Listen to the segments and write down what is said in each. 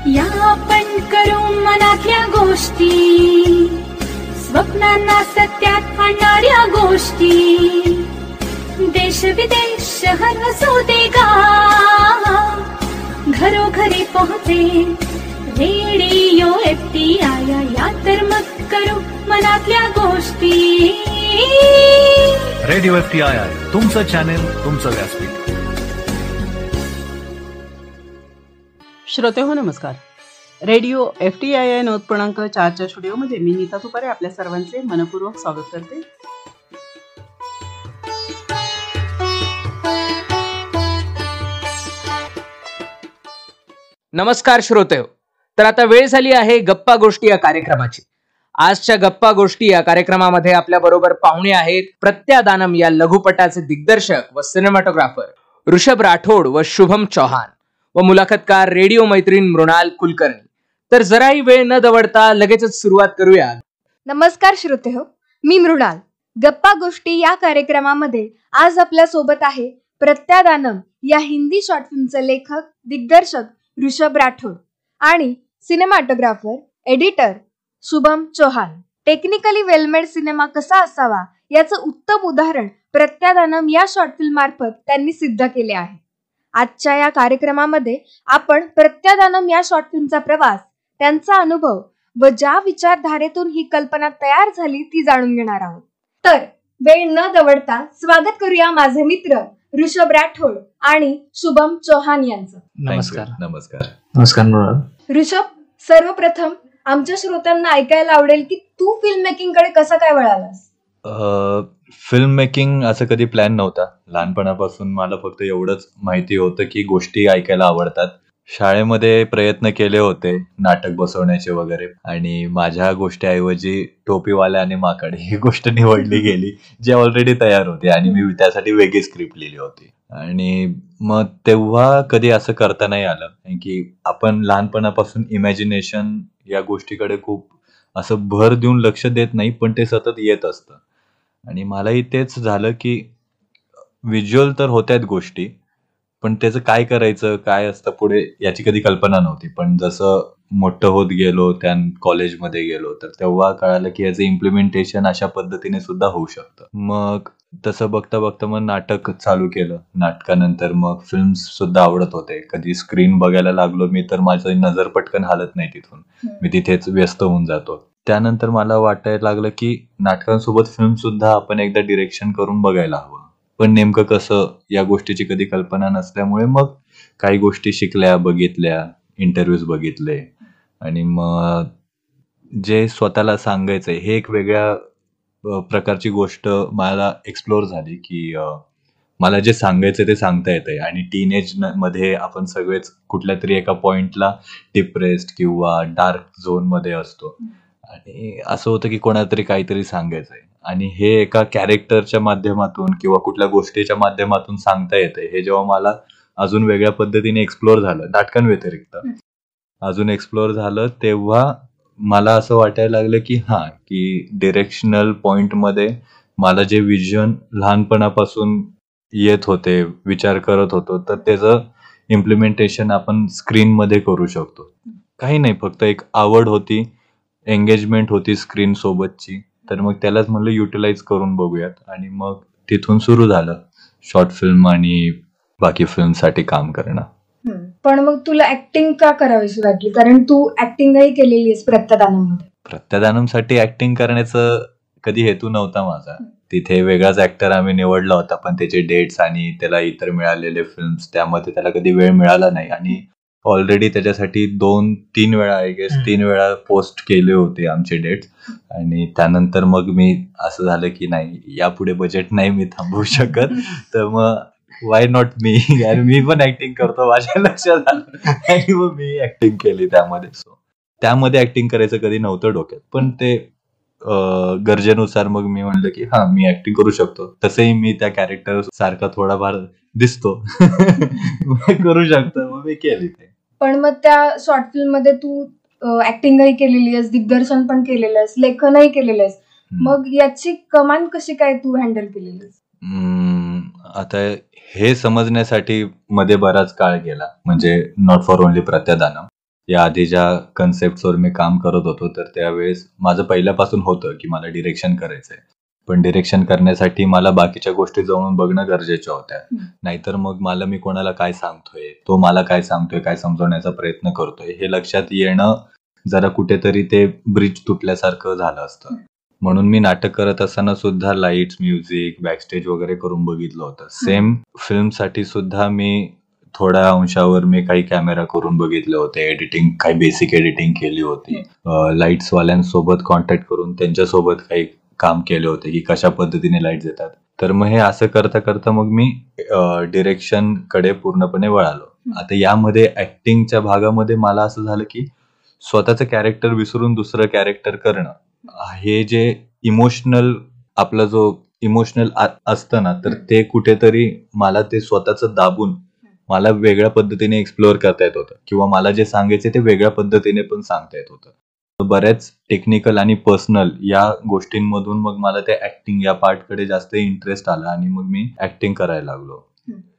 या आपण करू मनातल्या गोष्टी, स्वप्नांना सत्यात आणणाऱ्या गोष्टी. देश विदेश शहर असू दे गाव, घरोघरी पोहोचे रेडिओ FTI. या तर मग करू मनातल्या गोष्टी. रेडिओ FTI, तुमचं चॅनेल, तुमचं व्यासपीठ. श्रोते हो नमस्कार. रेडिओ FTI 90.4च्या स्टुडिओमध्ये मी नीता तुपारे आपल्या सर्वांचे मनपूर्वक स्वागत करते. नमस्कार श्रोते. तर आता वेळ झाली आहे गप्पा गोष्टी या कार्यक्रमाची. आजच्या गप्पा गोष्टी या कार्यक्रमामध्ये आपल्या बरोबर पाहुणे आहेत प्रत्यादानम या लघुपटाचे दिग्दर्शक व सिनेमॅटोग्राफर ऋषभ राठोड व शुभम चौहान व मुलाखतकार रेडिओ मैत्रीण मृणाल कुलकर्णी. तर जराही वेळ न दवडता लगेचच सुरुवात करूया. नमस्कार श्रोते हो, मी मृणाल. गप्पा गोष्टी या कार्यक्रमामध्ये आज आपल्या सोबत आहे प्रत्यादानम या हिंदी शॉर्ट फिल्मचे लेखक दिग्दर्शक ऋषभ राठोड आणि cinematographer editor Shubham Chauhan. Technically well made cinema कसा असावा याचं उत्तम उदाहरण प्रत्यादानम या शॉर्ट फिल्म मार्फत त्यांनी सिद्ध केले आहे. आजच्या या कार्यक्रमामध्ये आपण प्रत्यादानम या शॉर्ट फिल्मचा प्रवास, त्यांचा अनुभव व ज्या विचारधारेतून ही कल्पना तयार झाली ती जाणून घेणार आहोत. तर वेळ न दवडता स्वागत करूया माझे मित्र ऋषभ राठोड आणि शुभम चौहान यांचं. नमस्कार. नमस्कार. नमस्कार मृणाल. ऋषभ, सर्वप्रथम आमच्या श्रोत्यांना ऐकायला आवडेल की तू फिल्म मेकिंग कडे कसा काय वळालास? फिल्म मेकिंग असं कधी प्लॅन नव्हता. लहानपणापासून मला फक्त एवढंच माहिती होतं की गोष्टी ऐकायला आवडतात. शाळेमध्ये प्रयत्न केले होते नाटक बसवण्याचे वगैरे, आणि माझ्या गोष्टीऐवजी टोपीवाल्या आणि माकड ही गोष्ट निवडली गेली, जी ऑलरेडी तयार होती आणि मी त्यासाठी वेगळी स्क्रिप्ट लिहिली होती. आणि मग तेव्हा कधी असं करता नाही आलं की आपण लहानपणापासून इमॅजिनेशन या गोष्टीकडे खूप असं भर देऊन लक्ष देत नाही, पण ते सतत येत असतं. आणि मलाही तेच झालं की व्हिज्युअल तर होत्याच गोष्टी, पण त्याचं काय करायचं, काय असतं पुढे याची कधी कल्पना नव्हती. पण जसं मोठं होत गेलो, त्या कॉलेजमध्ये गेलो, तर तेव्हा कळालं की याचं इम्प्लिमेंटेशन अशा पद्धतीने सुद्धा होऊ शकतं. मग तसं बघता बघता मग नाटक चालू केलं. नाटकानंतर मग फिल्म्स सुद्धा आवडत होते. कधी स्क्रीन बघायला लागलो मी तर माझी नजर पटकन हालत नाही तिथून, मी तिथेच व्यस्त होऊन जातो. त्यानंतर मला वाटायला लागलं की नाटकांसोबत फिल्म सुद्धा आपण एकदा डिरेक्शन करून बघायला हवं. पण नेमकं कसं या गोष्टीची कधी कल्पना नसल्यामुळे मग काही गोष्टी शिकल्या, बघितल्या, इंटरव्ह्यूज बघितले, आणि मग जे स्वतःला सांगायचंय हे एक वेगळ्या प्रकारची गोष्ट मला एक्सप्लोर झाली की मला जे सांगायचं ते सांगता येतंय. आणि टीनेज मध्ये आपण सगळेच कुठल्या तरी एका पॉइंटला डिप्रेस्ड किंवा डार्क झोन मध्ये असतो, आणि असं होतं की कोणाला तरी काहीतरी सांगायचंय, आणि हे एका कॅरेक्टरच्या माध्यमातून किंवा कुठल्या गोष्टीच्या माध्यमातून सांगता येतंय. हे जेव्हा मला अजून वेगळ्या पद्धतीने एक्सप्लोर झालं, नाटकांव्यतिरिक्त अजून एक्सप्लोर झालं, तेव्हा मला असं वाटायला लागलं की की डिरेक्शनल पॉइंटमध्ये मला जे विजन लहानपणापासून येत होते, विचार करत होतो, तर त्याचं इम्प्लिमेंटेशन आपण स्क्रीनमध्ये करू शकतो. काही नाही, फक्त एक आवड होती, एंगेजमेंट होती स्क्रीन सोबतची, तर मग त्यालाच म्हणलं युटिलाइज करून बघूयात. आणि मग तिथून सुरू झालं शॉर्ट फिल्म आणि बाकी फिल्मसाठी काम करणं. पण मग तुला ऍक्टिंग का करावीशी वाटली? कारण तू ऍक्टिंगही केलेली आहेस प्रत्यादानम मध्ये. प्रत्यादानमसाठी ऍक्टिंग करण्याचं कधी हेतू नव्हता माझा. तिथे वेगळाच ऍक्टर आम्ही निवडला होता, पण त्याचे डेट्स आणि त्याला इतर मिळालेले फिल्म्स, त्यामध्ये त्याला कधी वेळ मिळाला नाही. आणि ऑलरेडी त्याच्यासाठी 2-3 वेळा आय गेस 3 वेळा पोस्ट केले होते आमचे डेट्स. आणि त्यानंतर मग मी असं झालं की नाही, यापुढे बजेट नाही मी थांबवू शकत, तर मग वाय नॉट मी, आणि मी पण ऍक्टिंग करतो माझ्या लक्षात आलं, आणि मग मी ऍक्टिंग केली त्यामध्ये. त्यामध्ये ऍक्टिंग करायचं कधी नव्हतं डोक्यात, पण ते गरजेनुसार मग मी म्हणलं की मी ऍक्टिंग करू शकतो. तसंही मी त्या कॅरेक्टर सारखा थोडाफार दिसतो, करू शकतो, मग मी केली ते. पण मग त्या शॉर्ट फिल्म मध्ये तू ऍक्टिंगही केलेली आहेस, दिग्दर्शन पण केलेलं आहेस, लेखनही केलेलं आहेस, मग याची कमान कशी काय तू हँडल केलेली आहेस? आता हे समजण्यासाठी मध्ये बराच काळ गेला, म्हणजे नॉट फॉर ओनली प्रत्यादानम. या आधी ज्या कन्सेप्टवर मी काम करत होतो, तर त्यावेळेस माझं पहिल्यापासून होतं की मला डिरेक्शन करायचंय. पण डिरेक्शन करण्यासाठी मला बाकीच्या गोष्टी जाऊन बघणं गरजेच्या होत्या. नाहीतर मग मी कोणाला काय सांगतोय, तो मला काय सांगतोय, काय समजवण्याचा प्रयत्न करतोय, हे लक्षात येणं जरा कुठेतरी ते ब्रिज तुटल्यासारखं झालं असतं. म्हणून मी नाटक करत असताना सुद्धा लाईट्स, म्युझिक, बॅकस्टेज वगैरे करून बघितलं होतं. सेम फिल्मसाठी सुद्धा मी थोड्या अंशावर मी काही कॅमेरा करून बघितले होते, एडिटिंग, काही बेसिक एडिटिंग केली होती, लाईट्स वाल्यांसोबत कॉन्टॅक्ट करून त्यांच्यासोबत काही काम केले होते की कशा पद्धतीने लाईट्स येतात. तर मग हे असं करता करता मग मी डिरेक्शन कडे पूर्णपणे वळालो. आता यामध्ये ऍक्टिंगच्या भागामध्ये मला असं झालं की स्वतःचं कॅरेक्टर विसरून दुसरं कॅरेक्टर करणं, हे जे इमोशनल, आपला जो इमोशनल असतं ना, तर ते कुठेतरी मला ते स्वतःचं दाबून मला वेगळ्या पद्धतीने एक्सप्लोअर करता येत होतं, किंवा मला जे सांगायचे ते वेगळ्या पद्धतीने पण सांगता येत होतं. बऱ्याच टेक्निकल आणि पर्सनल या गोष्टींमधून मग मला त्या ऍक्टिंग या पार्टकडे जास्त इंटरेस्ट आला आणि मग मी ऍक्टिंग करायला लागलो.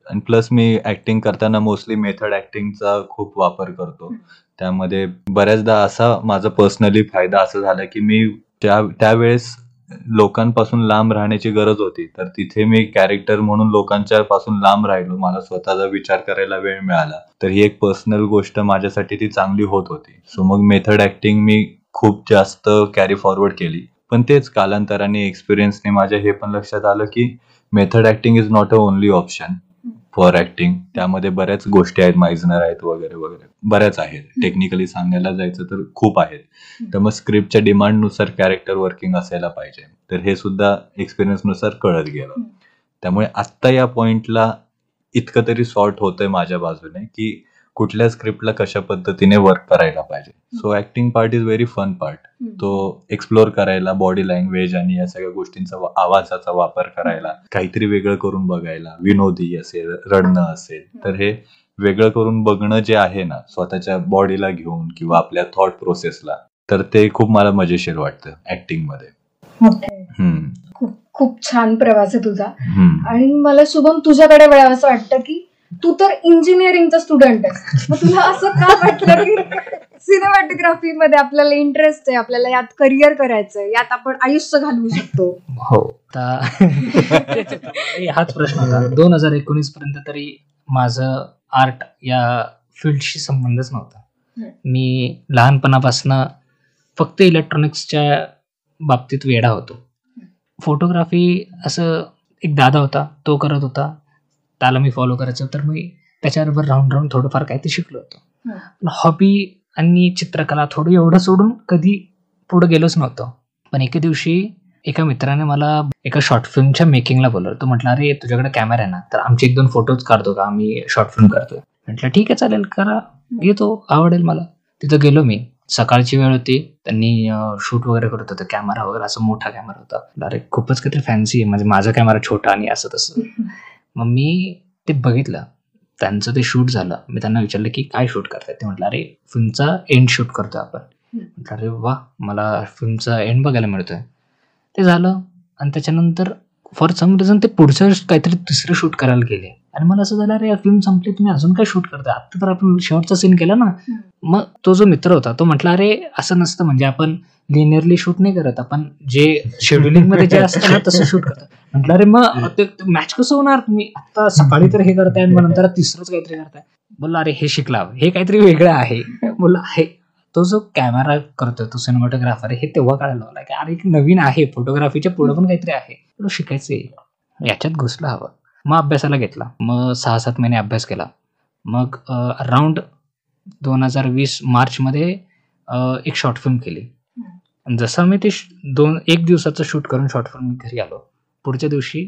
आणि प्लस मी ऍक्टिंग करताना मोस्टली मेथड ऍक्टिंगचा खूप वापर करतो. त्यामध्ये बऱ्याचदा असा माझा पर्सनली फायदा असा झाला की मी त्यावेळेस लोकांपासून लांब राहण्याची गरज होती, तर तिथे मी कॅरेक्टर म्हणून लोकांच्या पासून लांब राहिलो. मला स्वतःचा विचार करायला वेळ मिळाला, तर ही एक पर्सनल गोष्ट माझ्यासाठी ती चांगली होत होती. सो मग मेथड ऍक्टिंग मी खूप जास्त कॅरी फॉरवर्ड केली. पण तेच कालांतराने एक्सपिरियन्सने माझ्या हे पण लक्षात आलं की method acting is not a only option for acting. त्यामध्ये बऱ्याच गोष्टी आहेत, माइजनर आहेत वगैरे वगैरे, बऱ्याच आहेत. टेक्निकली सांगायला जायचं तर खूप आहेत. तर मग स्क्रिप्टच्या डिमांडनुसार कॅरेक्टर वर्किंग असायला पाहिजे, तर हे सुद्धा एक्सपिरियन्सनुसार कळत गेलं. त्यामुळे आत्ता या पॉइंटला इतकं तरी सॉर्ट होतंय माझ्या बाजूने की कुठल्या स्क्रिप्टला कशा पद्धतीने वर्क करायला पाहिजे. So acting part is very fun part. तो एक्सप्लोअर करायला, बॉडी लँग्वेज आणि या सगळ्या गोष्टींचा, आवाजाचा वापर करायला, काहीतरी वेगळं करून बघायला, विनोदी असेल, रडणं असेल, तर हे वेगळं करून बघणं जे आहे ना, स्वतःच्या बॉडीला घेऊन किंवा आपल्या थॉट प्रोसेसला, तर ते खूप मला मजेशीर वाटतं ऍक्टिंग मध्ये. खूप छान प्रवास आहे तुझा. आणि मला शुभम तुझ्याकडे वळावं असं वाटतं की तू तर इंजिनिअरिंगचा स्टुडंट आहेस, मग तुला असं का वाटलं की सिनेमॅटोग्राफी मध्ये आपल्याला इंटरेस्ट आहे, आपल्याला यात करिअर करायचंय, यात आपण आयुष्य घालवू शकतो? हो, हाच प्रश्न होता. 2019 पर्यंत तरी माझं आर्ट या फील्डशी संबंधच नव्हता. मी लहानपणापासून फक्त इलेक्ट्रॉनिक्सच्या बाबतीत वेडा होतो. फोटोग्राफी असं एक दादा होता, तो करत होता, त्याला मी फॉलो करायचं, तर मी त्याच्याबरोबर राहून राहून थोडंफार काय ते शिकलो होतो. हॉबी आणि चित्रकला थोडं एवढं सोडून कधी पुढे गेलोच नव्हतं. पण एके दिवशी एका मित्राने मला एका शॉर्ट फिल्मच्या मेकिंगला बोलवलं. तो म्हटला, अरे तुझ्याकडे कॅमेरा आहे ना, तर आमचे 1-2 फोटोज काढतो का, आम्ही शॉर्ट फिल्म करतोय. म्हटलं ठीक आहे, चालेल, करा, येतो, आवडेल मला. तिथं गेलो मी. सकाळची वेळ होती, त्यांनी शूट वगैरे करत होतं, कॅमेरा वगैरे असा मोठा कॅमेरा होता. अरे खूपच काहीतरी फॅन्सी आहे, म्हणजे माझा कॅमेरा छोटा आणि असं तसं. मग मी ते बघितलं, त्यांचं ते शूट झालं. मी त्यांना विचारलं की काय शूट करताय. ते म्हटलं, अरे फिल्मचा एंड शूट करतोय आपण. म्हटलं, अरे वा, मला फिल्मचा एंड बघायला मिळतोय. ते झालं आणि त्याच्यानंतर फॉर सम रिझन ते पुढचं काहीतरी तिसरं शूट करायला गेले. आणि मला असं झालं, अरे फिल्म संपली, तुम्ही अजून काय शूट करताय, आता तर आपण शेवटचा सीन केला ना. मग तो जो मित्र होता तो म्हटला, अरे असं नसतं, म्हणजे आपण लिनियरली शूट नाही करत, आपण जे शेड्युलिंग मध्ये जे असतं ना तसं शूट करतो. म्हटलं, अरे मग ते मॅच कसं होणार, तुम्ही आता सकाळी तर हे करताय आणि मग नंतर तिसरंच काहीतरी करताय. बोलला, अरे हे शिकला, हे काहीतरी वेगळं आहे. बोलला, हे तो जो कॅमेरा करतोय, तो सिनेमॅटोग्राफर, हे तेव्हा कळायला लागला की अरे नवीन आहे, फोटोग्राफीच्या पुढे पण काहीतरी आहे, शिकायचंय, याच्यात घुसला हवं. मग अभ्यासाला घेतला. मग 6-7 महिने अभ्यास केला. मग अराउंड 2020 मार्चमध्ये एक शॉर्ट फिल्म केली. जसं मी ते 1 दिवसाचं शूट करून शॉर्ट फिल्म घरी आलो, पुढच्या दिवशी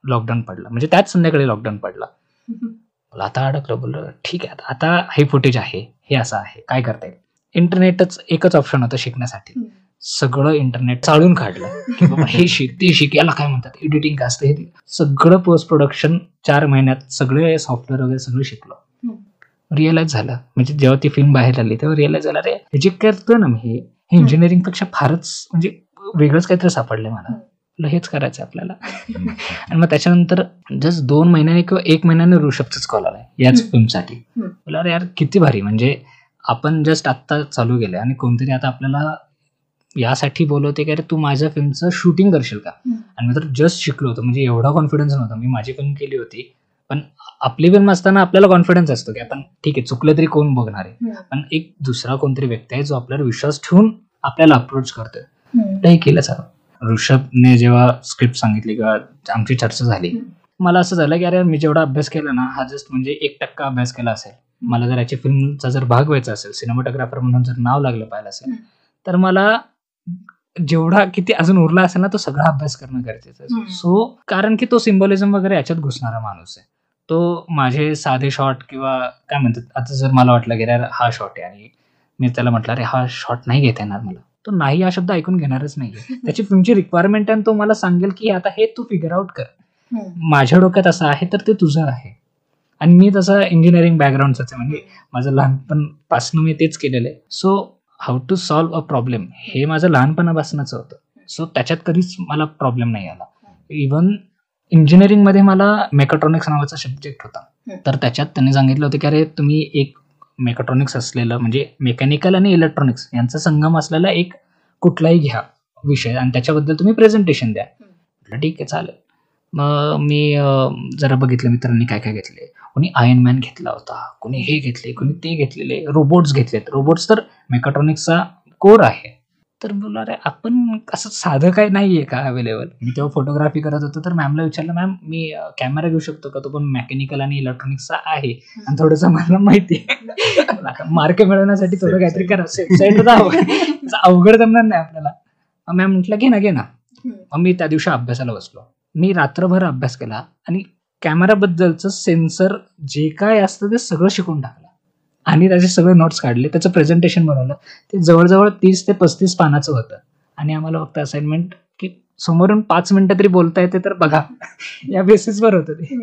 लॉकडाऊन पडला. म्हणजे त्याच संध्याकाळी लॉकडाऊन पडला. मला आता अडकलं. बोललं ठीक आहे, आता हे फुटेज आहे, हे असं आहे, काय करता येईल. इंटरनेटच एकच ऑप्शन होतं शिकण्यासाठी. सगळं इंटरनेट चाळून काढलं की बाबा हे शिक, ते शिक, याला काय म्हणतात, एडिटिंग काय असतं, हे सगळं पोस्ट प्रोडक्शन 4 महिन्यात सगळे सॉफ्टवेअर वगैरे सगळं शिकलो. रिअलाइज झालं, म्हणजे जेव्हा ती फिल्म बाहेर आली तेव्हा रिअलाइज झालं, अरे हे जे करतोय ना मी, हे इंजिनिअरिंग पेक्षा फारच म्हणजे वेगळंच काहीतरी सापडले मला, हेच करायचं आपल्याला. आणि मग त्याच्यानंतर जस्ट 2 महिन्याने किंवा 1 महिन्याने ऋषभचाच कॉल आलाय याच फिल्मसाठी. बोला, अरे यार किती भारी, म्हणजे आपण जस्ट आत्ता चालू केलंय आणि कोणतरी आता आपल्याला यासाठी बोलवते की अरे तू माझ्या फिल्मचं शूटिंग करशील का, आणि मी तर जस्ट शिकलो होतो, म्हणजे एवढा कॉन्फिडन्स नव्हता. मी माझी फिल्म केली होती, पण आपली फिल्म असताना आपल्याला कॉन्फिडन्स असतो की आपण ठीक आहे चुकलं तरी कोण बघणार आहे, पण एक दुसरा कोणतरी व्यक्ती आहे जो आपल्यावर विश्वास ठेवून आपल्याला अप्रोच करतोय, तर हे केलं चालू. ऋषभने जेव्हा स्क्रिप्ट सांगितली किंवा आमची चर्चा झाली, मला असं झालं की अरे मी जेवढा अभ्यास केला ना, हा जस्ट म्हणजे 1% अभ्यास केला असेल. मला जर याची फिल्मचा जर भाग व्हायचा असेल, सिनेमॅटोग्राफर म्हणून जर नाव लागलं पाहिजे असेल, तर मला जेवढा किती अजून उरला असेल ना तो सगळा अभ्यास करणं गरजेचं आहे. सो कारण की तो सिम्बॉलिझम वगैरे याच्यात घुसणारा माणूस आहे. तो माझे साधे शॉट किंवा काय म्हणतात, आता जर मला वाटलं की हा शॉट आहे आणि मी त्याला म्हटलं अरे हा शॉट नाही घेता येणार मला, तो नाही हा शब्द ऐकून घेणारच नाहीये. त्याची फिल्मची रिक्वायरमेंट आहे, तो मला सांगेल की आता हे तू फिगर आउट कर, माझ्या डोक्यात असं आहे तर ते तुझं आहे. आणि मी तसं इंजिनिअरिंग बॅकग्राऊंडच आहे, म्हणजे माझं लहानपणापासून मी तेच केलेलं आहे. So how to solve a problem हे माझं लहानपणापासूनच होतं. सो त्याच्यात कधीच मला प्रॉब्लेम नाही आला. इव्हन इंजिनिअरिंगमध्ये मला मेकाट्रॉनिक्स नावाचा सब्जेक्ट होता, तर त्याच्यात त्यांनी सांगितलं होतं की अरे तुम्ही एक मेकाट्रॉनिक्स असलेलं म्हणजे मेकॅनिकल आणि इलेक्ट्रॉनिक्स यांचा संगम असलेला एक कुठलाही घ्या विषय आणि त्याच्याबद्दल तुम्ही प्रेझेंटेशन द्या. ठीक आहे चालेल. मग मी जरा बघितलं मित्रांनी काय काय घेतले. कोणी आयर्न मॅन घेतला होता, कोणी हे घेतले, कोणी ते घेतलेले, रोबोट्स घेतलेत. रोबोट्स तर मेकाट्रॉनिक्सचा कोर आहे. तर बोला अरे आपण असं साधं काय नाहीये का अवेलेबल. मी तेव्हा फोटोग्राफी करत होतो, तर मॅमला विचारलं मॅम मी कॅमेरा घेऊ शकतो का, तो पण मेकॅनिकल आणि इलेक्ट्रॉनिक्सचा आहे आणि थोडंसं मला माहिती आहे, मार्क मिळवण्यासाठी थोडं काहीतरी करा, वेबसाईट जावं, अवघड जमणार नाही आपल्याला. मॅम म्हटलं घे ना. मग मी त्या दिवशी अभ्यासाला बसलो. मी रात्रभर अभ्यास केला आणि कॅमेराबद्दलचं सेन्सर जे काय असतं ते सगळं शिकून टाकलं आणि त्याचे सगळे नोट्स काढले, त्याचं प्रेझेंटेशन बनवलं. ते जवळजवळ 30 ते 35 पानाचं होतं आणि आम्हाला फक्त असाइनमेंट की समोरून 5 मिनिटं तरी बोलता येते तर बघा, या बेसिसवर होतं ते.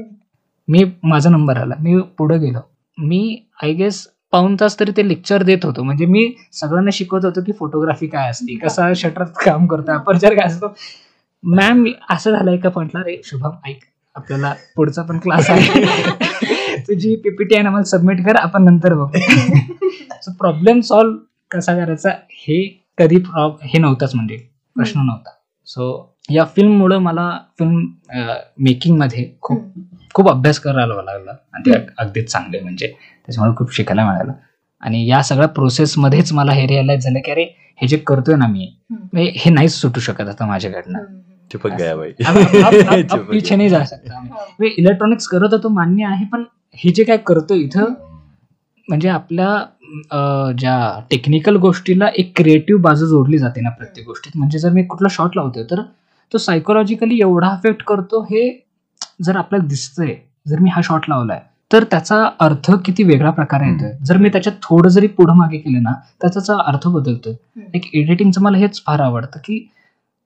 मी माझा नंबर आला, मी पुढे गेलो. मी आय गेस पाऊण तास तरी ते लेक्चर देत होतो. म्हणजे मी सगळ्यांना शिकवत होतो की फोटोग्राफी काय असते, कसा शटर काम करतो, अपर्चर काय असतो. मॅम असं झालंय का पॉइंटला, रे शुभम ऐक आपल्याला पुढचा पण क्लास आहे, तुझी पीपीटी आहे ना मला सबमिट कर, आपण नंतर बघू. सो प्रॉब्लेम सॉल्व्ह कसा करायचा हे कधी हे नव्हताच, म्हणजे प्रश्न नव्हता. सो या फिल्ममुळं मला फिल्म मेकिंगमध्ये खूप अभ्यास करायला लागला आणि ते अगदीच चांगले, म्हणजे त्याच्यामुळे खूप शिकायला मिळालं. आणि या सगळ्या प्रोसेसमध्येच मला हे रिअलाइज झालं की अरे हे जे करतोय ना मी, हे नाहीच सुटू शकत आता माझ्याकडनं. पीछे नाही जाऊ शकता. इलेक्ट्रॉनिक्स करत होतो मान्य आहे, पण हे जे काय करतो इथं, म्हणजे आपल्या ज्या टेक्निकल गोष्टीला एक क्रिएटिव्ह बाजू जोडली जाते ना प्रत्येक गोष्टीत. म्हणजे जर मी कुठला शॉट लावतोय तर तो सायकोलॉजिकली एवढा अफेक्ट करतो, हे जर आपल्याला दिसतंय. जर मी हा शॉट लावलाय तर त्याचा अर्थ किती वेगळ्या प्रकारे येतोय. जर मी त्याच्यात थोडं जरी पुढं मागे केलं ना तर त्याचा अर्थ बदलतोय. एक एडिटिंगचं मला हेच फार आवडतं की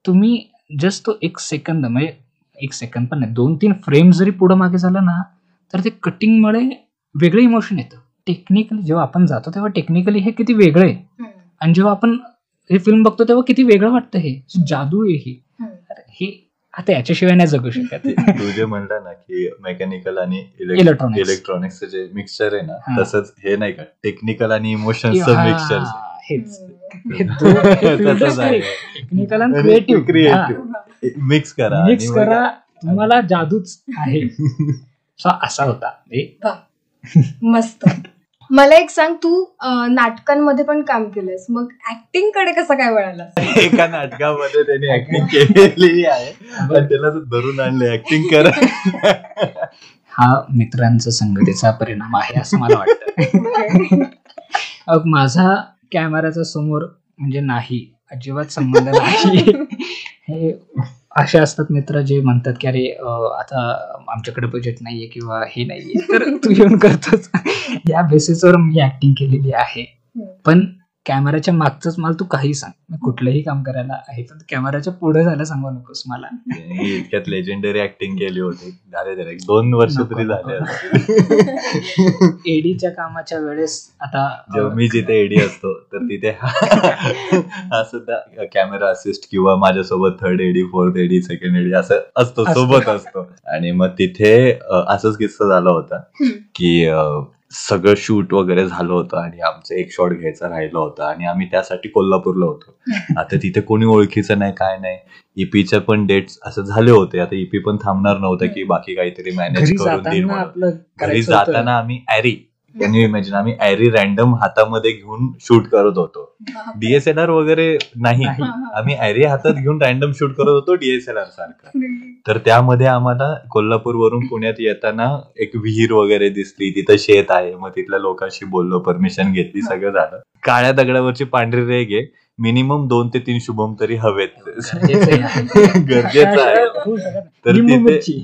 तुम्ही जस्ट तो 1 सेकंद, म्हणजे 1 सेकंद पण नाही, 2-3 फ्रेम जरी पुढं मागे झालं ना तर ते कटिंगमुळे वेगळं इमोशन येतं. टेक्निकली जेव्हा आपण जातो तेव्हा टेक्निकली हे किती वेगळं आहे, आणि जेव्हा आपण हे फिल्म बघतो तेव्हा किती वेगळं वाटतं. हे जादू आहे ही आता याच्याशिवाय नाही जगू शकत. तू जे म्हणला ना की मेकॅनिकल आणि इलेक्ट्रॉनिक्सचं जे मिक्सचर आहे ना, तसंच हे नाही का टेक्निकल आणि इमोशन्सचं मिक्सचर. टेक्निकल आणि क्रिएटिव्ह मिक्स करा तुम्हाला जादूच आहे. असा होता. मस्त. मला एक सांग, तू नाटकांमध्ये पण काम केलंयस, मग ऍक्टिंग कडे कसं काय वळाला? एका नाटकामध्ये त्यांनी ऍक्टिंग केलेली आहे, पण त्याला धरून आणले ऍक्टिंग करा. हा मित्रांचा संगतीचा परिणाम आहे असं मला वाटतं. माझा कॅमेराच्या समोर म्हणजे नाही, अजिबात संबंध नाही. हे असे असतात मित्र जे म्हणतात की अरे आता आमच्याकडे बजेट नाहीये किंवा हे नाहीये तर तू येऊन करतोच. या बेसिसवर मी ऍक्टिंग केलेली आहे. पण कॅमेराच्या मागचंच मला तू काही सांग, मी कुठलंही काम करायला आहे, पण कॅमेराच्या पुढे जायला सांगू नकोस मला. इतक्यात लेजेंडरी ऍक्टिंग केली होती, झाले त्याला 2 वर्ष तरी झाले. एडीच्या कामाच्या वेळेस आता जेव्हा मी जिथे एडी असतो तर तिथे हा सुद्धा कॅमेरा असिस्ट किंवा माझ्यासोबत 3rd eddy 4th eddy 2nd eddy असं असतो, सोबत असतो. आणि मग तिथे असंच किस्सा झाला होता की सगळं शूट वगैरे झालं होतं आणि आमचं एक शॉट घ्यायचा राहिलं होतं आणि आम्ही त्यासाठी कोल्हापूरला होतो. आता तिथे कोणी ओळखीचं नाही, काय नाही. ईपीच्या पण डेट्स असं झाले होते. आता ईपी पण थांबणार नव्हतं की बाकी काहीतरी मॅनेज घरी करून देईल जाताना म्हणून. आपलं घरी करायचं होतं. जाताना आम्ही कॅन यू इमॅजिन, आम्ही ॲरी रॅन्डम हातामध्ये घेऊन शूट करत होतो. डीएसएलआर वगैरे नाही, आम्ही ॲरी हातात घेऊन रॅन्डम शूट करत होतो डीएसएलआर सारखं. तर त्यामध्ये आम्हाला कोल्हापूरवरून पुण्यात येताना एक विहीर वगैरे दिसली, तिथं शेत आहे. मग तिथल्या लोकांशी बोललो, परमिशन घेतली, सगळं झालं. काळ्या दगडावरची पांढरी रेघ आहे, मिनिमम 2 ते 3 शुभम तरी हवेत, गरजेचं आहे. तर तिथे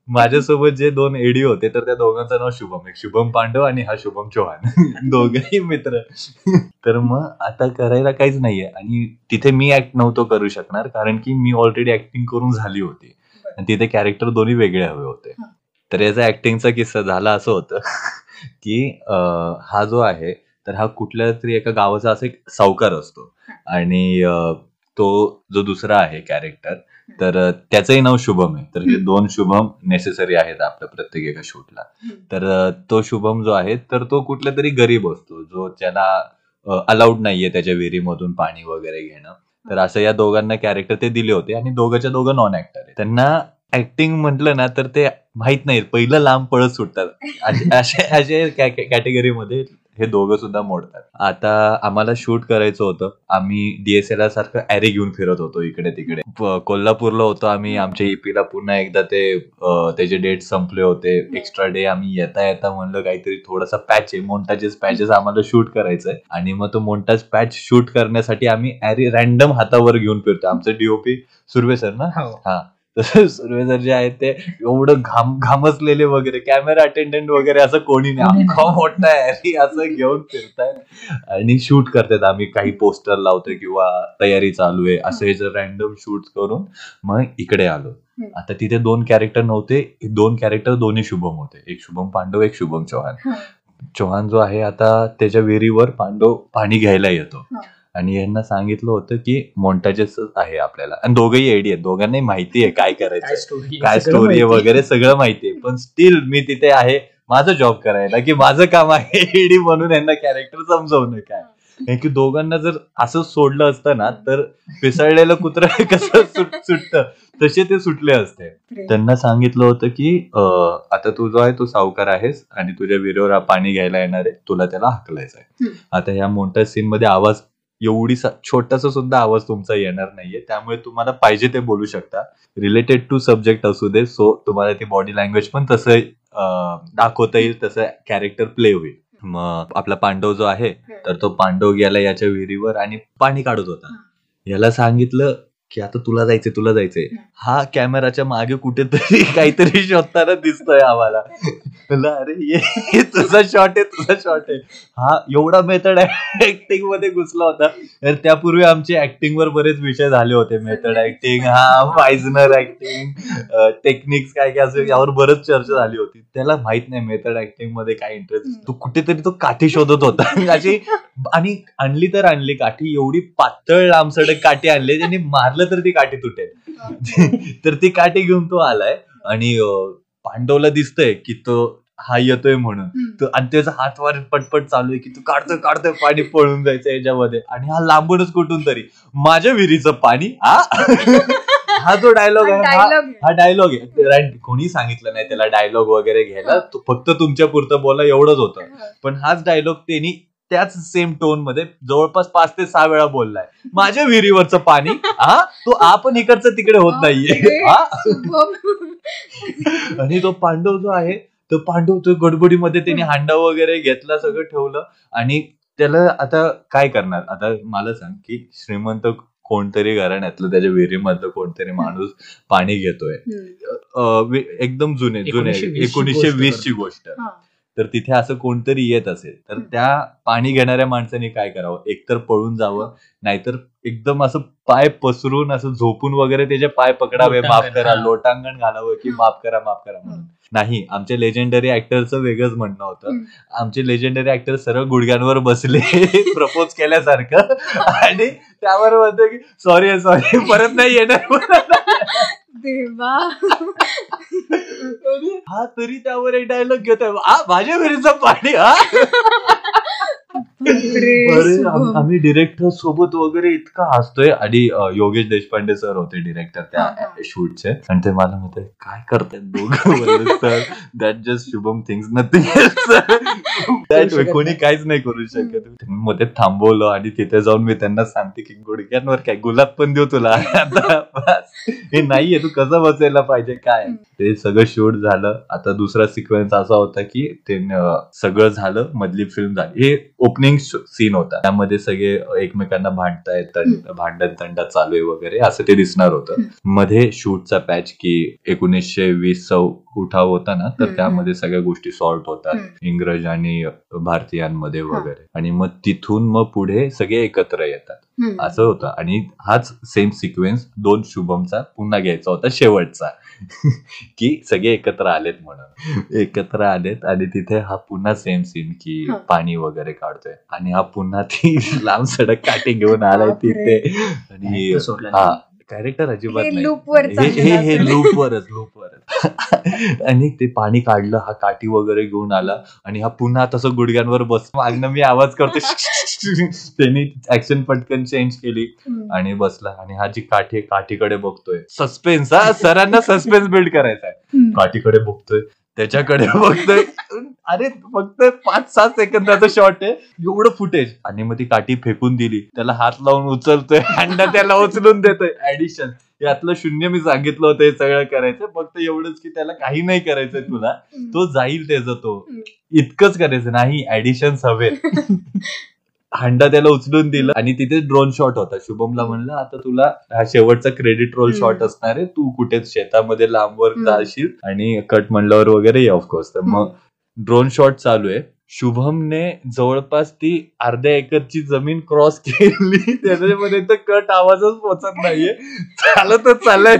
माझ्यासोबत जे 2 एडी होते, तर त्या दोघांचं नाव शुभम, एक शुभम पांडव आणि हा शुभम चौहान, दोघंही मित्र. तर मग आता करायला काहीच नाहीये आणि तिथे मी ऍक्ट नव्हतो करू शकणार, कारण की मी ऑलरेडी ऍक्टिंग करून झाली होती आणि तिथे कॅरेक्टर दोन्ही वेगळे हवे होते. तर याचा ऍक्टिंगचा किस्सा झाला असं होतं की हा जो आहे तर हा कुठल्या तरी एका गावाचा असा एक सावकार असतो आणि तो जो दुसरा आहे कॅरेक्टर, तर त्याचंही नाव शुभम आहे. तर हे 2 शुभम नेसेसरी आहेत आपल्या प्रत्येक एका शूटला. तर तो शुभम जो आहे तर तो कुठल्या तरी गरीब असतो, जो त्याला अलाउड नाहीये त्याच्या विहिरीमधून पाणी वगैरे घेणं. तर असं या दोघांना कॅरेक्टर ते दिले होते आणि दोघांच्या दोघं नॉन ऍक्टर आहे. त्यांना ऍक्टिंग म्हटलं ना तर ते माहित नाही, पहिलं लांब पळत सुटतात. अशा कॅटेगरीमध्ये हे दोघं सुद्धा मोडतात. आता आम्हाला शूट करायचं होतं. आम्ही डीएसएलआर सारखं ॲरे घेऊन फिरत होतो इकडे तिकडे. कोल्हापूरला होतो आम्ही. आमच्या ईपीला पुन्हा एकदा त्याचे डेट संपले होते. एक्स्ट्रा डे आम्ही येता येता म्हणलं काहीतरी थोडासा पॅच आहे, पॅचेस आम्हाला शूट करायचंय. आणि मग तो मोंटाज पॅच शूट करण्यासाठी आम्ही ॲरे रॅन्डम हातावर घेऊन फिरतो. आमचं डीओपी सुर्वे सर ना, हा, तर सुर्वे सर जे आहेत ते एवढं घामसलेले वगैरे, कॅमेरा अटेंडंट वगैरे असं कोणी नाही, अख्खा मोठा ॲरे असं घेऊन फिरतायत आणि शूट करतात. आम्ही काही पोस्टर लावतोय किंवा तयारी चालू आहे असं जर रॅन्डम शूट करून मग इकडे आलो. आता तिथे 2 कॅरेक्टर नव्हते, 2 कॅरेक्टर दोन्ही शुभम होते, एक शुभम पांडव, एक शुभम चौहान. चौहान जो आहे आता त्याच्या विहिरीवर पांडव पाणी घ्यायला येतो आणि यांना सांगितलं होतं की मोंटाजेस आहे आपल्याला. आणि दोघंही एडी आहेत, दोघांनाही माहिती आहे काय करायचं, काय स्टोरी आहे वगैरे सगळं माहिती आहे. पण स्टील मी तिथे आहे माझं जॉब करायला, की माझं काम आहे एडी म्हणून यांना कॅरेक्टर समजवणं. काय की दोघांना जर असं सोडलं असतं ना तर पिसळलेलं कुत्रं कसं सुटतं तसे ते सुटले असते. त्यांना सांगितलं होतं की आता तू जो आहे तू सावकार आहेस आणि तुझ्या विहिरीवर पाणी घ्यायला येणार आहे, तुला त्याला हाकलायचं आहे. आता ह्या मोंटाज सीन मध्ये आवाज एवढी छोटासा सुद्धा आवाज तुमचा येणार नाहीये, त्यामुळे तुम्हाला पाहिजे ते बोलू शकता. रिलेटेड टू सब्जेक्ट असू दे, सो तुम्हाला ती बॉडी लँग्वेज पण तसं दाखवता येईल, तसं कॅरेक्टर प्ले होईल. मग आपला पांडव जो आहे तर तो पांडव गेला याच्या विहिरीवर आणि पाणी काढत होता. याला सांगितलं की आता तुला जायचंय. हा कॅमेराच्या मागे कुठेतरी काहीतरी शोधताना दिसतोय आम्हाला. अरे ये तुझा शॉट आहे. हा एवढा मेथड ऍक्टिंग मध्ये घुसला होता. तर त्यापूर्वी आमचे ऍक्टिंग वर बरेच विषय झाले होते, मेथड ऍक्टिंग, पायझनर ऍक्टिंग, टेक्निक्स काय काय असं यावर बरंच चर्चा झाली होती. त्याला माहित नाही मेथड ऍक्टिंग मध्ये काय इंटरेस्ट. तो कुठेतरी तो काठी शोधत होता अशी, आणि आणली काठी, एवढी पातळ लांबसडक काठी आणली, त्यांनी मारलं तर ती काठी तुटेल. तर ती काठी घेऊन तो आलाय आणि पांडवला दिसतंय की तो हा येतोय म्हणून, आणि त्याचा हातवार पटपट चालू आहे की तू काढतोय पाणी, पळून जायचं याच्यामध्ये. आणि हा लांबूनच कुठून तरी माझ्या विहिरीचं पाणी, हा जो डायलॉग आहे हा डायलॉग आहे. कोणी सांगितलं नाही त्याला डायलॉग वगैरे घ्यायला, फक्त तुमच्या पुरतं बोला एवढंच होतं. पण हाच डायलॉग त्यांनी त्याच सेम टोन मध्ये जवळपास 5 ते 6 वेळा बोललाय. माझ्या विहिरीवरचं पाणी, तो आपण इकडचं तिकडे होत नाहीये. आणि तो पांडव जो आहे तो गडबडीमध्ये त्यांनी हांडा वगैरे घेतला, सगळं ठेवलं. आणि त्याला आता काय करणार. आता मला सांग की श्रीमंत कोणतरी घराण्यातलं त्याच्या विहिरीमधलं कोणतरी माणूस पाणी घेतोय, एकदम जुने 1920 ची गोष्ट. तर तिथे असं कोणतरी येत असेल तर त्या पाणी घेणाऱ्या माणसाने काय करावं, एकतर पळून जावं, नाहीतर एकदम असं पाय पसरून असं झोपून वगैरे त्याचे पाय पकडावे, माफ करा, लोटांगण घालावं की माफ करा म्हणून. नाही, आमच्या लेजेंडरी ऍक्टरचं वेगळंच म्हणणं होतं. आमचे लेजेंडरी ऍक्टर सरळ गुडघ्यांवर बसले प्रपोज केल्यासारखं आणि त्यावर म्हणतो की सॉरी परत नाही येणार. देवा. हा तरी त्यावर एक डायलॉग घेतोय, माझ्या घरीचं पाणी. अरे आम्ही डिरेक्टर सोबत वगैरे इतका हसतोय. आणि योगेश देशपांडे सर होते डिरेक्टर त्या शूटचे, आणि ते मला म्हणते काय करतायत दोघं. Sir that just Shubham things nothing, कोणी काहीच नाही करू शकत. मग ते थांबवलं आणि तिथे जाऊन मी त्यांना सांगते की गुडघ्यांवर काय गुलाब पण देऊ तुला, आता हे नाहीये, तू कसं बसायला पाहिजे काय. ते सगळं शूट झालं. आता दुसरा सिक्वेन्स असा होता की ते सगळं झालं, मधली फिल्म झाली. हे ओपनिंग सीन होता, त्यामध्ये सगळे एकमेकांना भांडतायत, भांडण तंडा चालू आहे वगैरे असं ते दिसणार होतं. मध्ये शूटचा पॅच की 1920 उठाव होता ना, तर त्यामध्ये सगळ्या गोष्टी सॉर्ट होतात इंग्रज आणि भारतीयांमध्ये वगैरे, आणि मग तिथून मग पुढे सगळे एकत्र येतात असं होतं. आणि हाच सेम सिक्वेन्स 2 शुभमचा पुन्हा घ्यायचा होता शेवटचा, की सगळे एकत्र आलेत म्हणून. एकत्र आलेत आणि तिथे हा पुन्हा सेम सीन की पाणी वगैरे काढतोय, आणि हा पुन्हा ती लांब सडक काठी घेऊन आलाय तिथे. आणि हा कॅरेक्टर अजिबात नाही, हे लूपवरच. आणि ते पाणी काढलं, हा काठी वगैरे घेऊन आला, आणि हा पुन्हा तसं गुडघ्यांवर बस. मागणं मी आवाज करतो, त्यांनी ऍक्शन पटकन चेंज केली आणि बसला. आणि हा जी काठी आहे काठीकडे बघतोय, सस्पेन्स, हा सरांना सस्पेन्स बिल्ड करायचा आहे. काठीकडे बघतोय, त्याच्याकडे बघतोय. अरे फक्त 5-6 सेकंदाचा शॉट आहे, एवढं फुटेज. आणि मग ती काठी फेकून दिली, त्याला हात लावून उचलतोय, अंडा त्याला उचलून देतोय. ऍडिशन यातलं 0 मी सांगितलं होतं हे सगळं करायचं, फक्त एवढंच की त्याला काही नाही करायचंय तुला, तो जाईल त्याचं, तो इतकंच करायचं नाही, ऍडिशन्स हवे. हांडा त्याला उचलून दिलं, आणि तिथे ड्रोन शॉट होता. शुभमला म्हणलं आता तुला हा शेवटचा क्रेडिट रोल शॉट असणार आहे, तू कुठे शेतामध्ये लांबवर जाशील आणि कट म्हणल्यावर वगैरे ऑफकोर्स. तर मग ड्रोन शॉट चालू आहे. शुभमने जवळपास ती अर्ध्या एकरची जमीन क्रॉस केली, त्याच्यामध्ये तर कट आवाजच पोचत नाहीये, चालतच चाललंय.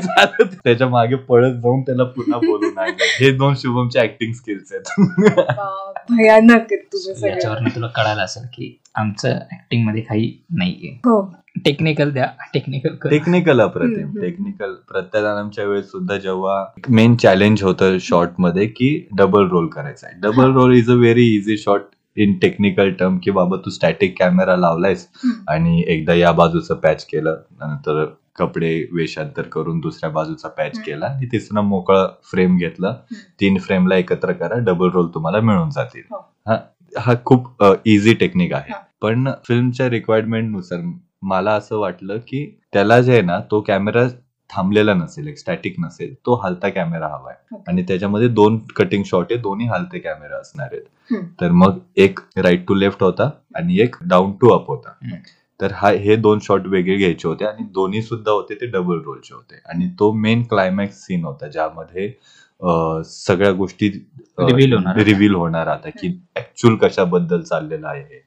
त्याच्या मागे पळत जाऊन त्याला पुन्हा बोलून आणलं. हे 2 शुभमचे ऍक्टिंग स्किल्स आहेत. भयानक. याच्यावर तुला कळायला असेल की आमचं ऍक्टिंग मध्ये काही नाहीये. टेक्निकल द्या, टेक्निकल अप्रतिम टेक्निकल. प्रत्यादानमच्या वेळेस सुद्धा जेव्हा मेन चॅलेंज होतं शॉर्ट मध्ये की डबल रोल करायचा आहे. Double role is a very easy shot in technical term, की बाबा तू स्टॅटिक कॅमेरा लावलायस आणि एकदा या बाजूचं पॅच केलं, नंतर कपडे वेशांतर करून दुसऱ्या बाजूचा पॅच केला, आणि तिसरा मोकळा फ्रेम घेतला, 3 फ्रेमला एकत्र करा, डबल रोल तुम्हाला मिळून जातील. हा खूप इझी टेक्निक आहे. पण फिल्मच्या रिक्वायरमेंट नुसार मला असं वाटलं की त्याला जे आहे ना, तो कॅमेरा थांबलेला नसेल, एक स्टॅटिक नसेल, तो हलता कॅमेरा हवाय. आणि त्याच्यामध्ये 2 कटिंग शॉट आहे, दोन्ही हलते कॅमेरा असणार आहेत. तर मग एक राईट टू लेफ्ट होता आणि एक डाऊन टू अप होता. तर हे 2 शॉट वेगळे घ्यायचे होते, आणि दोन्ही सुद्धा होते ते डबल रोलचे होते. आणि तो मेन क्लायमॅक्स सीन होता, ज्यामध्ये सगळ्या गोष्टी रिव्हील होणार आता की ऍक्च्युअल कशाबद्दल चाललेलं आहे हे.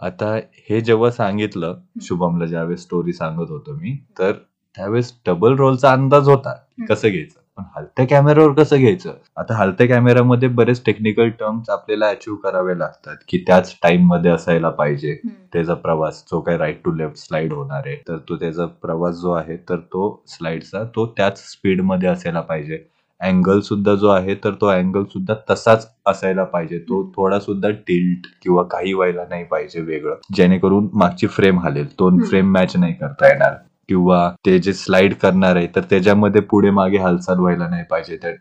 आता हे जेव्हा सांगितलं शुभमला, ज्यावेळेस स्टोरी सांगत होतो मी, तर त्यावेळेस डबल रोलचा अंदाज होता कसं घ्यायचं, पण हलत्या कॅमेऱ्यावर कसं घ्यायचं. आता हलत्या कॅमेऱ्यामध्ये बरेच टेक्निकल टर्म्स आपल्याला अचीव्ह करावे लागतात, की त्याच टाइम मध्ये असायला पाहिजे. त्याचा प्रवास जो काही राईट टू लेफ्ट स्लाइड होणार आहे, तर तो त्याचा प्रवास जो आहे तर तो स्लाइडचा तो त्याच स्पीड मध्ये असायला पाहिजे. अँगल सुद्धा जो आहे तर तो अँगल सुद्धा तसाच असायला पाहिजे, तो थोडा सुद्धा टिल्ट किंवा काही व्हायला नाही पाहिजे वेगळं, जेणेकरून मागची फ्रेम हलेल, 2 फ्रेम मॅच नाही करता येणार. किंवा ते जे स्लाइड करणार आहे तर त्याच्यामध्ये पुढे मागे हालचाल व्हायला नाही पाहिजे त्या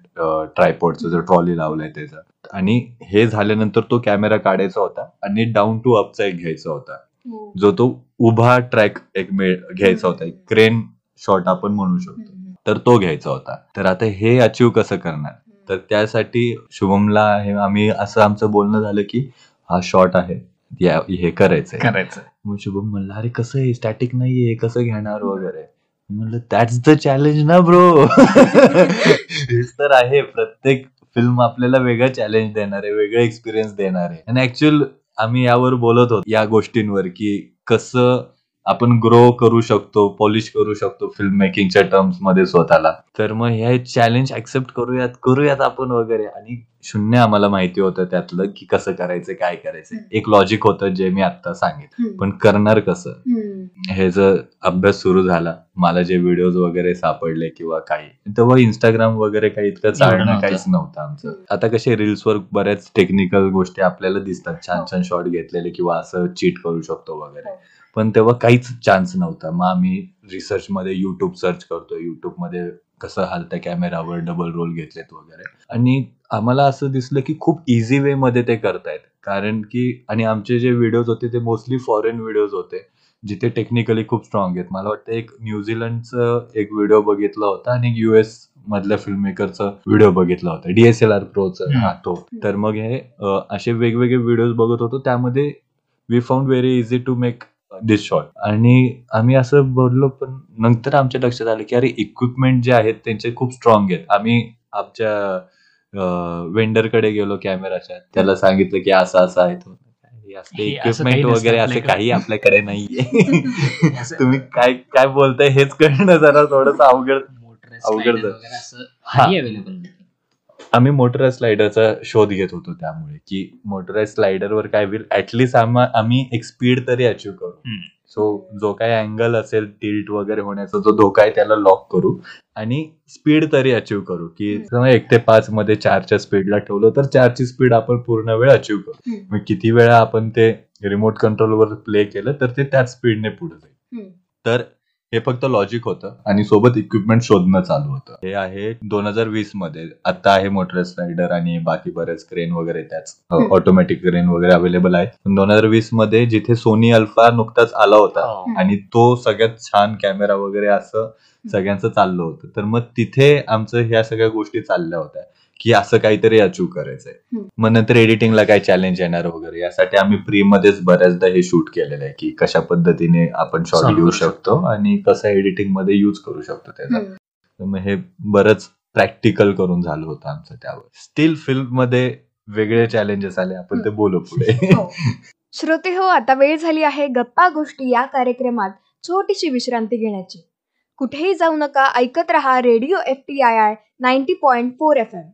ट्रायपॉडचं जो ट्रॉली लावलाय त्याचा. आणि हे झाल्यानंतर तो कॅमेरा काढायचा होता आणि डाऊन टू अपचा एक घ्यायचा होता, जो तो उभा ट्रॅक एक घ्यायचा होता, एक क्रेन शॉट आपण म्हणू शकतो, तर तो घ्यायचा होता. तर आता हे अचीव्ह कसं करणार, तर त्यासाठी शुभमला आम्ही असं आमचं बोलणं झालं की हा शॉट आहे, हे करायचं. मग शुभम म्हणलं अरे कसं आहे, स्टॅटिक नाहीये, कसं घेणार वगैरे. म्हणलं दॅट्स द चॅलेंज ना ब्रो. हेच तर आहे, प्रत्येक फिल्म आपल्याला वेगळं चॅलेंज देणार आहे, वेगळं एक्सपिरियन्स देणार आहे. आणि ऍक्च्युअल आम्ही यावर बोलत होतो या गोष्टींवर की कसं आपण ग्रो करू शकतो, पॉलिश करू शकतो फिल्म मेकिंगच्या टर्म्स मध्ये स्वतःला. तर मग हे चॅलेंज ऍक्सेप्ट करूयात आपण वगैरे. आणि शून्य आम्हाला माहिती होतं त्यातलं की कसं करायचं, काय करायचं. एक लॉजिक होतं जे मी आता सांगितलं, पण करणार कसं हे जर अभ्यास सुरू झाला, मला जे व्हिडिओज वगैरे सापडले किंवा काही, तेव्हा इंस्टाग्राम वगैरे काही इतकं चालणं नव्हतं. काहीच नव्हतं आमचं. आता कसे रील्सवर बऱ्याच टेक्निकल गोष्टी आपल्याला दिसतात, छान छान शॉट घेतलेले किंवा असं चीट करू शकतो वगैरे, पण तेव्हा काहीच चान्स नव्हता. मग आम्ही रिसर्च मध्ये युट्यूब सर्च करतो, युट्यूब मध्ये कसं हलत्या कॅमेरावर डबल रोल घेतलेत वगैरे, आणि आम्हाला असं दिसलं की खूप इझी वे मध्ये ते करतायत. कारण की आणि आमचे जे व्हिडिओज होते ते मोस्टली फॉरेन व्हिडिओज होते जिथे टेक्निकली खूप स्ट्रॉंग आहेत. मला वाटतं एक न्यूझीलंडचं एक व्हिडिओ बघितला होता आणि एक US मधल्या फिल्म मेकरचा व्हिडिओ बघितला होता, DSLR प्रोचा, हा तो. तर मग हे असे वेगवेगळे व्हिडिओज बघत होतो, त्यामध्ये we found very easy to make this shot. आणि आम्ही असं बोललो, पण नंतर आमच्या लक्षात आलं की अरे इक्विपमेंट जे आहेत त्यांचे खूप स्ट्रॉंग आहेत. आम्ही आमच्या वेंडरकडे गेलो कॅमेराच्या, त्याला सांगितलं की असं असं आहे. तो हे असं इक्विपमेंट काही नसतं वगैरे असं आपल्याकडे. काही आपल्याकडे नाहीये. तुम्ही काय काय बोलताय हेच कळणं जरा थोडंसं अवघड. अवघड Slider झालं. वगैरे असं हा. नाही अवेलेबल. आम्ही मोटराइज स्लायडरचा शोध घेत होतो, त्यामुळे की मोटराइज स्लायडरवर काय होईल, ऍटलीस्ट आम्ही एक स्पीड तरी अचीव्ह करू. सो जो काय अँगल असेल टिल्ट वगैरे होण्याचा जो धोका आहे त्याला लॉक करू आणि स्पीड तरी अचीव्ह करू. की 1 ते 5 मध्ये 4च्या स्पीडला ठेवलं तर 4ची स्पीड आपण पूर्ण वेळ अचीव्ह करू. मग किती वेळा आपण ते रिमोट कंट्रोलवर प्ले केलं तर ते त्याच स्पीडने पुढे जाईल. तर हे फक्त लॉजिक होतं आणि सोबत इक्विपमेंट शोधणं चालू होतं. हे आहे 2020 मध्ये. आता आहे मोटर स्लायडर आणि बाकी बरेच क्रेन वगैरे, त्याच ऑटोमॅटिक क्रेन वगैरे अवेलेबल आहे. पण 2020 मध्ये जिथे सोनी अल्फा नुकताच आला होता आणि तो सगळ्यात छान कॅमेरा वगैरे असं सगळ्यांचं चाललं होतं, तर मग तिथे आमचं ह्या सगळ्या गोष्टी चालल्या होत्या की असं काहीतरी अचीव्ह करायचंय. मग नंतर एडिटिंगला काय चॅलेंज येणार वगैरे, यासाठी आम्ही प्री मध्येच बऱ्याचदा हे शूट केलेलं आहे की कशा पद्धतीने आपण शॉट Solve घेऊ करू शकतो आणि कसं एडिटिंग मध्ये यूज करू शकतो त्याचा. तर मग हे बरंच प्रॅक्टिकल करून झालं होतं आमचं त्यावर. स्टील फिल्म मध्ये वेगळे चॅलेंजेस आले, आपण ते बोलू पुढे. श्रोते हो, आता वेळ झाली आहे गप्पा गोष्टी या कार्यक्रमात छोटीशी विश्रांती घेण्याची. कुठेही जाऊ नका, ऐकत रहा रेडिओ FTII 90.4 FM.